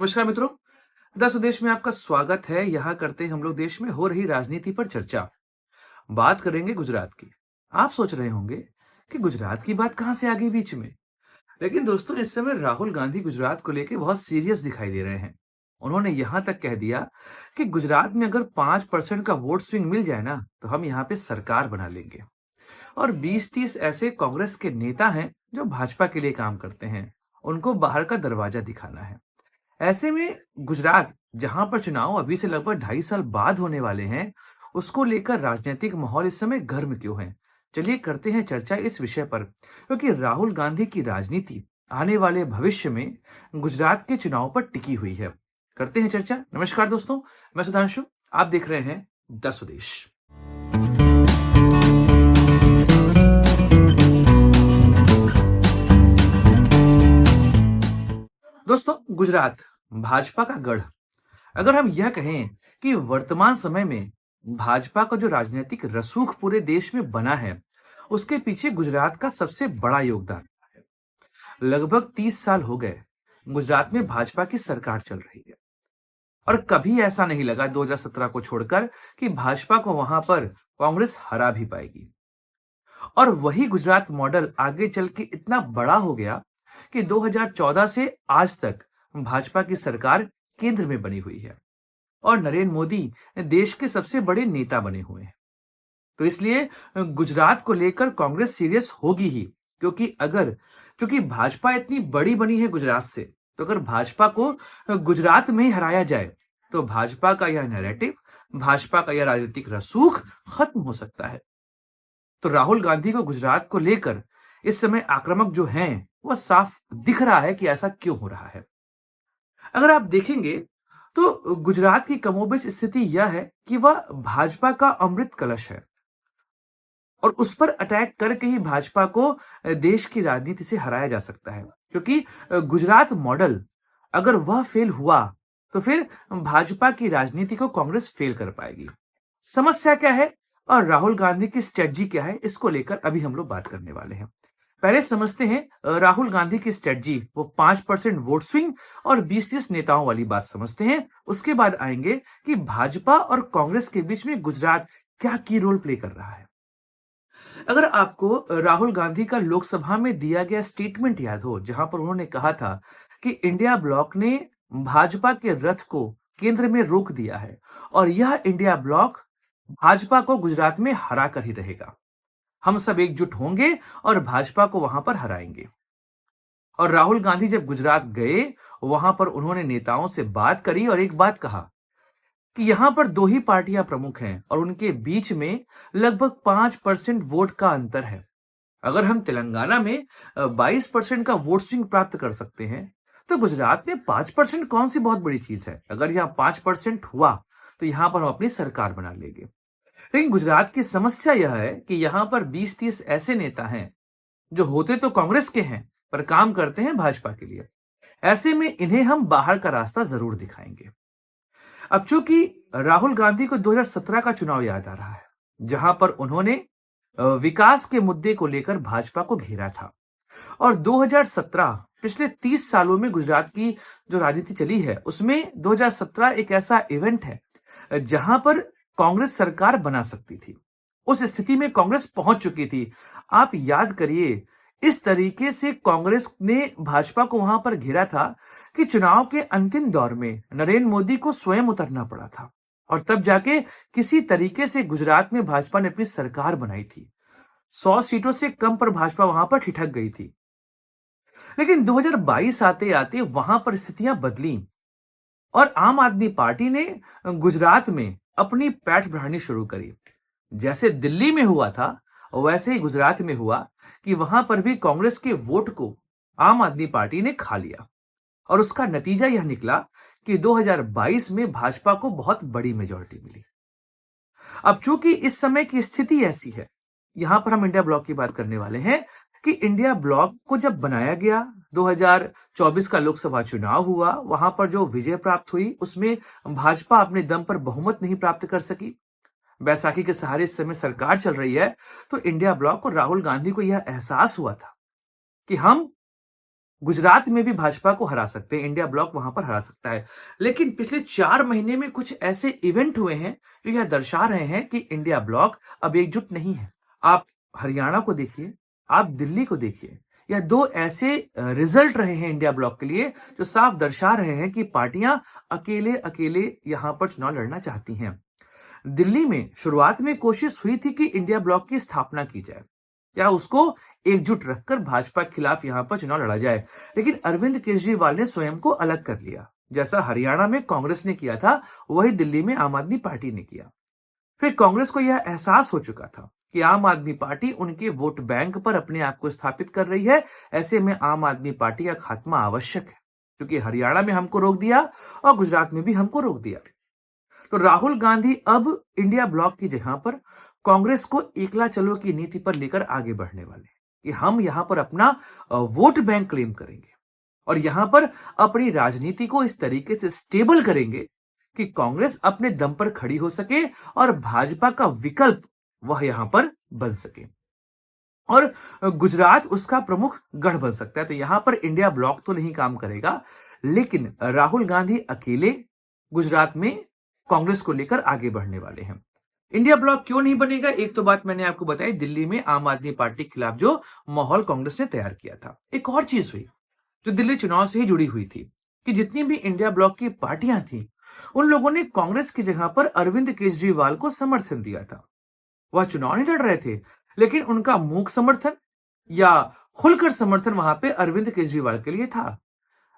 नमस्कार मित्रों। द स्वदेश में आपका स्वागत है। यहाँ करते हैं हम लोग देश में हो रही राजनीति पर चर्चा। बात करेंगे गुजरात की। आप सोच रहे होंगे कि गुजरात की बात कहाँ से आ गई बीच में। लेकिन दोस्तों, इस समय राहुल गांधी गुजरात को लेकर बहुत सीरियस दिखाई दे रहे हैं। उन्होंने यहाँ तक कह दिया कि गुजरात में अगर 5% का वोट स्विंग मिल जाए ना, तो हम यहाँ पे सरकार बना लेंगे। और 20-30 ऐसे कांग्रेस के नेता हैं जो भाजपा के लिए काम करते हैं। उनको बाहर का दरवाजा दिखाना है। ऐसे में गुजरात, जहां पर चुनाव अभी से लगभग 2.5 साल बाद होने वाले हैं, उसको लेकर राजनीतिक माहौल इस समय गर्म क्यों है? चलिए करते हैं चर्चा इस विषय पर, क्योंकि राहुल गांधी की राजनीति आने वाले भविष्य में गुजरात के चुनाव पर टिकी हुई है। करते हैं चर्चा। नमस्कार दोस्तों, मैं सुधांशु। आप देख रहे हैं द स्वदेश। दोस्तों, गुजरात भाजपा का गढ़। अगर हम यह कहें कि वर्तमान समय में भाजपा का जो राजनीतिक रसूख पूरे देश में बना है, उसके पीछे गुजरात का सबसे बड़ा योगदान है। लगभग 30 साल हो गए गुजरात में भाजपा की सरकार चल रही है, और कभी ऐसा नहीं लगा 2017 को छोड़कर कि भाजपा को वहां पर कांग्रेस हरा भी पाएगी। और वही गुजरात मॉडल आगे चल के इतना बड़ा हो गया कि 2014 से आज तक भाजपा की सरकार केंद्र में बनी हुई है, और नरेंद्र मोदी देश के सबसे बड़े नेता बने हुए हैं। तो इसलिए गुजरात को लेकर कांग्रेस सीरियस होगी ही, क्योंकि भाजपा इतनी बड़ी बनी है गुजरात से, तो अगर भाजपा को गुजरात में ही हराया जाए, तो भाजपा का यह नैरेटिव, भाजपा का यह राजनीतिक रसूख खत्म हो सकता है। तो राहुल गांधी को गुजरात को लेकर इस समय आक्रामक जो हैं, वह साफ दिख रहा है कि ऐसा क्यों हो रहा है। अगर आप देखेंगे तो गुजरात की कमोबेश स्थिति यह है कि वह भाजपा का अमृत कलश है, और उस पर अटैक करके ही भाजपा को देश की राजनीति से हराया जा सकता है। क्योंकि गुजरात मॉडल अगर वह फेल हुआ, तो फिर भाजपा की राजनीति को कांग्रेस फेल कर पाएगी। समस्या क्या है और राहुल गांधी की स्ट्रेटजी क्या है, इसको लेकर अभी हम लोग बात करने वाले हैं। पहले समझते हैं राहुल गांधी की स्ट्रेटजी। वो 5% वोट स्विंग और 20-30 नेताओं वाली बात समझते हैं। उसके बाद आएंगे कि भाजपा और कांग्रेस के बीच में गुजरात क्या की रोल प्ले कर रहा है। अगर आपको राहुल गांधी का लोकसभा में दिया गया स्टेटमेंट याद हो, जहां पर उन्होंने कहा था कि इंडिया ब्लॉक ने भाजपा के रथ को केंद्र में रोक दिया है, और यह इंडिया ब्लॉक भाजपा को गुजरात में हरा कर ही रहेगा। हम सब एकजुट होंगे और भाजपा को वहां पर हराएंगे। और राहुल गांधी जब गुजरात गए, वहां पर उन्होंने नेताओं से बात करी और एक बात कहा कि यहां पर दो ही पार्टियां प्रमुख हैं, और उनके बीच में लगभग 5% वोट का अंतर है। अगर हम तेलंगाना में 22% का वोट स्विंग प्राप्त कर सकते हैं, तो गुजरात में 5% कौन सी बहुत बड़ी चीज है। अगर यहाँ 5% हुआ, तो यहां पर हम अपनी सरकार बना लेंगे। लेकिन गुजरात की समस्या यह है कि यहां पर 20-30 ऐसे नेता हैं जो होते तो कांग्रेस के हैं, पर काम करते हैं भाजपा के लिए। ऐसे में इन्हें हम बाहर का रास्ता जरूर दिखाएंगे। अब चूंकि राहुल गांधी को 2017 का चुनाव याद आ रहा है, जहां पर उन्होंने विकास के मुद्दे को लेकर भाजपा को घेरा था। और 2017, पिछले 30 सालों में गुजरात की जो राजनीति चली है, उसमें 2017 एक ऐसा इवेंट है जहां पर कांग्रेस सरकार बना सकती थी। उस स्थिति में कांग्रेस पहुंच चुकी थी। आप याद करिए, इस तरीके से कांग्रेस ने भाजपा को वहां पर घेरा था कि चुनाव के अंतिम दौर में नरेंद्र मोदी को स्वयं उतरना पड़ा था, और तब जाके किसी तरीके से गुजरात में भाजपा ने अपनी सरकार बनाई थी। 100 सीटों से कम पर भाजपा वहां पर ठिठक गई थी। लेकिन 2022 आते आते वहां पर स्थितियां बदली, और आम आदमी पार्टी ने गुजरात में अपनी पैठ बढ़ानी शुरू करी। जैसे दिल्ली में हुआ था, वैसे ही गुजरात में हुआ कि वहां पर भी कांग्रेस के वोट को आम आदमी पार्टी ने खा लिया, और उसका नतीजा यह निकला कि 2022 में भाजपा को बहुत बड़ी मेजॉरिटी मिली। अब चूंकि इस समय की स्थिति ऐसी है, यहां पर हम इंडिया ब्लॉक की बात करने वाले हैं कि इंडिया ब्लॉक को जब बनाया गया, 2024 का लोकसभा चुनाव हुआ, वहां पर जो विजय प्राप्त हुई, उसमें भाजपा अपने दम पर बहुमत नहीं प्राप्त कर सकी। बैसाखी के सहारे इस समय सरकार चल रही है। तो इंडिया ब्लॉक और राहुल गांधी को यह एहसास हुआ था कि हम गुजरात में भी भाजपा को हरा सकते हैं, इंडिया ब्लॉक वहां पर हरा सकता है। लेकिन पिछले 4 महीने में कुछ ऐसे इवेंट हुए हैं जो यह दर्शा रहे हैं कि इंडिया ब्लॉक अब एकजुट नहीं है। आप हरियाणा को देखिए, आप दिल्ली को देखिए, यह दो ऐसे रिजल्ट रहे हैं इंडिया ब्लॉक के लिए जो साफ दर्शा रहे हैं कि पार्टियां अकेले अकेले यहां पर चुनाव लड़ना चाहती हैं। दिल्ली में शुरुआत में कोशिश हुई थी कि इंडिया ब्लॉक की स्थापना की जाए या उसको एकजुट रखकर भाजपा के खिलाफ यहां पर चुनाव लड़ा जाए, लेकिन अरविंद केजरीवाल ने स्वयं को अलग कर लिया। जैसा हरियाणा में कांग्रेस ने किया था, वही दिल्ली में आम आदमी पार्टी ने किया। फिर कांग्रेस को यह एहसास हो चुका था कि आम आदमी पार्टी उनके वोट बैंक पर अपने आप को स्थापित कर रही है। ऐसे में आम आदमी पार्टी का खात्मा आवश्यक है, क्योंकि हरियाणा में हमको रोक दिया और गुजरात में भी हमको रोक दिया। तो राहुल गांधी अब इंडिया ब्लॉक की जगह पर कांग्रेस को एकला चलो की नीति पर लेकर आगे बढ़ने वाले हैं कि हम यहां पर अपना वोट बैंक क्लेम करेंगे और यहां पर अपनी राजनीति को इस तरीके से स्टेबल करेंगे कि कांग्रेस अपने दम पर खड़ी हो सके और भाजपा का विकल्प वह यहां पर बन सके और गुजरात उसका प्रमुख गढ़ बन सकता है। तो यहां पर इंडिया ब्लॉक तो नहीं काम करेगा, लेकिन राहुल गांधी अकेले गुजरात में कांग्रेस को लेकर आगे बढ़ने वाले हैं। इंडिया ब्लॉक क्यों नहीं बनेगा? एक तो बात मैंने आपको बताई, दिल्ली में आम आदमी पार्टी के खिलाफ जो माहौल कांग्रेस ने तैयार किया था। एक और चीज हुई जो दिल्ली चुनाव से ही जुड़ी हुई थी कि जितनी भी इंडिया ब्लॉक की पार्टियां थी, उन लोगों ने कांग्रेस की जगह पर अरविंद केजरीवाल को समर्थन दिया था। वह चुनाव नहीं लड़ रहे थे, लेकिन उनका मूक समर्थन या खुलकर समर्थन वहां पे अरविंद केजरीवाल के लिए था।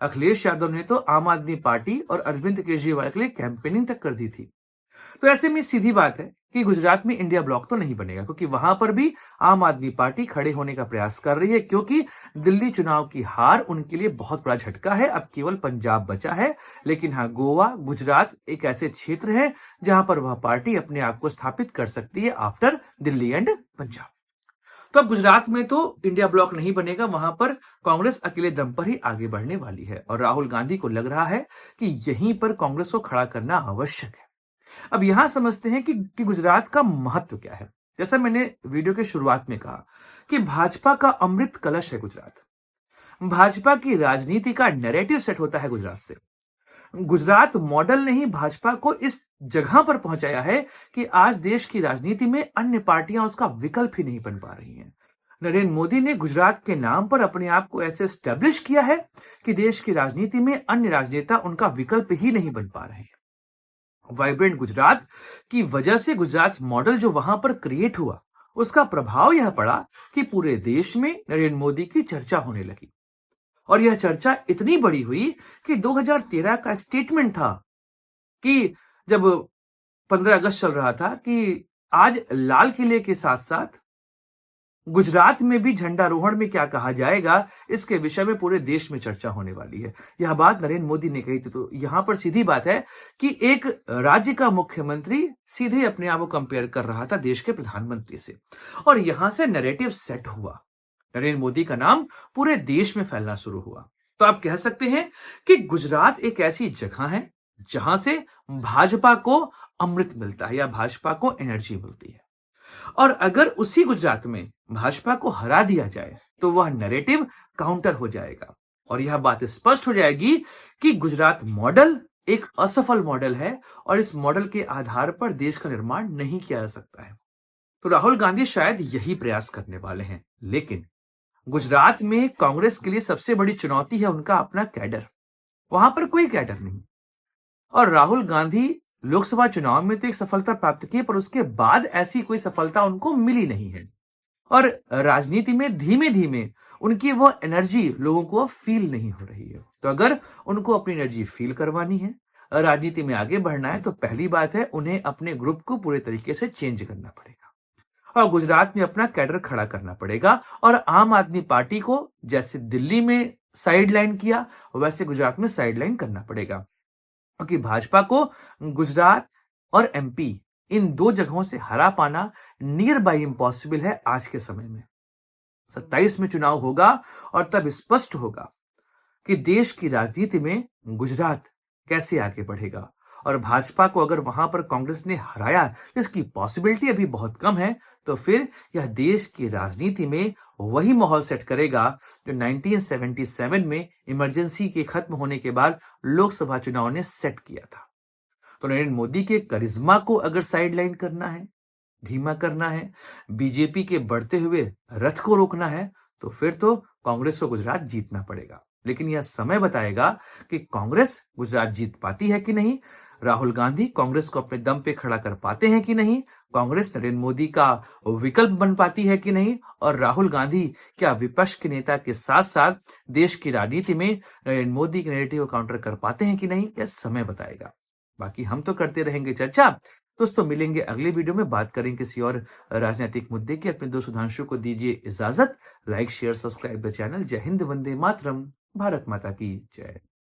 अखिलेश यादव ने तो आम आदमी पार्टी और अरविंद केजरीवाल के लिए कैंपेनिंग तक कर दी थी। तो ऐसे में सीधी बात है कि गुजरात में इंडिया ब्लॉक तो नहीं बनेगा, क्योंकि वहां पर भी आम आदमी पार्टी खड़े होने का प्रयास कर रही है, क्योंकि दिल्ली चुनाव की हार उनके लिए बहुत बड़ा झटका है। अब केवल पंजाब बचा है, लेकिन हाँ, गोवा, गुजरात एक ऐसे क्षेत्र है जहां पर वह पार्टी अपने आप को स्थापित कर सकती है आफ्टर दिल्ली एंड पंजाब। तो अब गुजरात में तो इंडिया ब्लॉक नहीं बनेगा, वहां पर कांग्रेस अकेले दम पर ही आगे बढ़ने वाली है और राहुल गांधी को लग रहा है कि यहीं पर कांग्रेस को खड़ा करना आवश्यक है। अब यहां समझते हैं कि गुजरात का महत्व क्या है। जैसा मैंने वीडियो के शुरुआत में कहा कि भाजपा का अमृत कलश है गुजरात। भाजपा की राजनीति का नैरेटिव सेट होता है गुजरात से। गुजरात मॉडल ने ही भाजपा को इस जगह पर पहुंचाया है कि आज देश की राजनीति में अन्य पार्टियां उसका विकल्प ही नहीं बन पा रही हैं। नरेंद्र मोदी ने गुजरात के नाम पर अपने आप को ऐसे स्टैब्लिश किया है कि देश की राजनीति में अन्य राजनेता उनका विकल्प ही नहीं बन पा रहे हैं। वाइब्रेंट गुजरात की वजह से गुजरात मॉडल जो वहां पर क्रिएट हुआ, उसका प्रभाव यह पड़ा कि पूरे देश में नरेंद्र मोदी की चर्चा होने लगी और यह चर्चा इतनी बड़ी हुई कि 2013 का स्टेटमेंट था कि जब 15 अगस्त चल रहा था कि आज लाल किले के साथ साथ गुजरात में भी झंडारोहण में क्या कहा जाएगा, इसके विषय में पूरे देश में चर्चा होने वाली है। यह बात नरेंद्र मोदी ने कही थी। तो यहां पर सीधी बात है कि एक राज्य का मुख्यमंत्री सीधे अपने आप को कंपेयर कर रहा था देश के प्रधानमंत्री से और यहां से नैरेटिव सेट हुआ। नरेंद्र मोदी का नाम पूरे देश में फैलना शुरू हुआ। तो आप कह सकते हैं कि गुजरात एक ऐसी जगह है जहां से भाजपा को अमृत मिलता है या भाजपा को एनर्जी मिलती है और अगर उसी गुजरात में भाजपा को हरा दिया जाए तो वह नैरेटिव काउंटर हो जाएगा और यह बात स्पष्ट हो जाएगी कि गुजरात मॉडल एक असफल मॉडल है और इस मॉडल के आधार पर देश का निर्माण नहीं किया जा सकता है। तो राहुल गांधी शायद यही प्रयास करने वाले हैं, लेकिन गुजरात में कांग्रेस के लिए सबसे बड़ी चुनौती है उनका अपना कैडर। वहां पर कोई कैडर नहीं और राहुल गांधी लोकसभा चुनाव में तो एक सफलता प्राप्त की, पर उसके बाद ऐसी कोई सफलता उनको मिली नहीं है और राजनीति में धीमे धीमे उनकी वो एनर्जी लोगों को फील नहीं हो रही है। तो अगर उनको अपनी एनर्जी फील करवानी है, राजनीति में आगे बढ़ना है, तो पहली बात है उन्हें अपने ग्रुप को पूरे तरीके से चेंज करना पड़ेगा और गुजरात में अपना कैडर खड़ा करना पड़ेगा और आम आदमी पार्टी को जैसे दिल्ली में साइडलाइन किया वैसे गुजरात में साइडलाइन करना पड़ेगा, क्योंकि भाजपा को गुजरात और एमपी इन दो जगहों से हरा पाना नियर बाय इम्पॉसिबल है आज के समय में। 27 में चुनाव होगा और तब स्पष्ट होगा कि देश की राजनीति में गुजरात कैसे आगे बढ़ेगा और भाजपा को अगर वहां पर कांग्रेस ने हराया, जिसकी पॉसिबिलिटी अभी बहुत कम है, तो फिर यह देश की राजनीति में वही माहौल सेट करेगा जो 1977 में इमरजेंसी के खत्म होने के बाद लोकसभा चुनाव ने सेट किया था। तो नरेंद्र मोदी के करिश्मा को अगर साइडलाइन करना है, धीमा करना है, बीजेपी के बढ़ते हुए रथ को रोकना है, तो फिर तो कांग्रेस को गुजरात जीतना पड़ेगा। लेकिन यह समय बताएगा कि कांग्रेस गुजरात जीत पाती है कि नहीं, राहुल गांधी कांग्रेस को अपने दम पे खड़ा कर पाते हैं कि नहीं, कांग्रेस नरेंद्र मोदी का विकल्प बन पाती है कि नहीं, और राहुल गांधी क्या विपक्ष के नेता के साथ-साथ देश की राजनीति में नरेंद्र मोदी के नैरेटिव को काउंटर कर पाते हैं कि नहीं, यह समय बताएगा। बाकी हम तो करते रहेंगे चर्चा। दोस्तों मिलेंगे अगले वीडियो में, बात करेंगे किसी और राजनीतिक मुद्दे की। अपने दोस्त सुधांशु को दीजिए इजाजत। Like share subscribe the channel. जय हिंद, वंदे मातरम, भारत माता की जय।